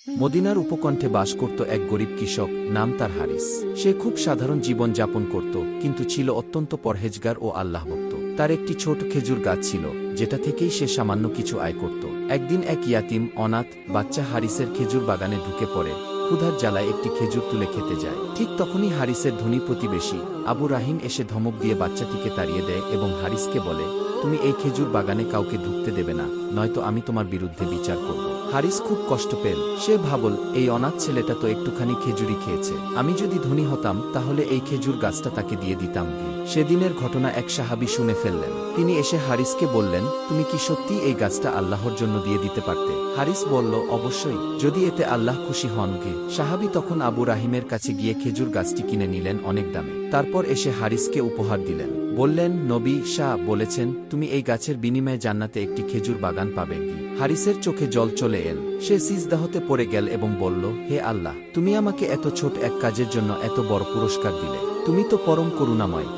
মদিনার উপকণ্ঠে বাস করত এক গরিব কৃষক, নাম তার হারিস। সে খুব সাধারণ জীবন যাপন করত, কিন্তু ছিল অত্যন্ত পরহেজগার ও আল্লাহভক্ত। তার একটি ছোট খেজুর গাছ ছিল, যেটা থেকেই সে সামান্য কিছু আয় করত। একদিন এক ইয়াতিম অনাথ বাচ্চা হারিসের খেজুর বাগানে ঢুকে পড়ে। ক্ষুধার জ্বালায় একটি খেজুর তুলে খেতে যায়। ঠিক তখনই হারিসের ধনী প্রতিবেশী আবু রাহিম এসে ধমক দিয়ে বাচ্চাটিকে তাড়িয়ে দেয় এবং হারিসকে বলে, তুমি এই খেজুর বাগানে কাউকে ঢুকতে দেবে না, নয়তো আমি তোমার বিরুদ্ধে বিচার করব। হারিস খুব কষ্ট পেল। সে ভাবল, এই অনাথ ছেলেটা তো একটুখানি খেজুরি খেয়েছে, আমি যদি ধনী হতাম তাহলে এই খেজুর গাছটা তাকে দিয়ে দিতাম। সেদিনের ঘটনা এক সাহাবী শুনে ফেললেন। তিনি এসে হারিসকে বললেন, তুমি কি সত্যি এই গাছটা আল্লাহর জন্য দিয়ে দিতে পারতে? হারিস বলল, অবশ্যই, যদি এতে আল্লাহ খুশি হন। সাহাবী তখন আবু রাহিমের কাছে গিয়ে খেজুর গাছটি কিনে নিলেন অনেক দামে। তারপর এসে হারিসকে উপহার দিলেন। বললেন, নবী শাহ বলেছেন তুমি এই গাছের বিনিময়ে জান্নাতে একটি খেজুর বাগান পাবে। হারিসের চোখে জল চলে এল। সে সিজদা হতে পড়ে গেল এবং বলল, হে আল্লাহ, তুমি আমাকে এত ছোট এক কাজের জন্য এত বড় পুরস্কার দিলে। তুমি তো পরম করুণাময়।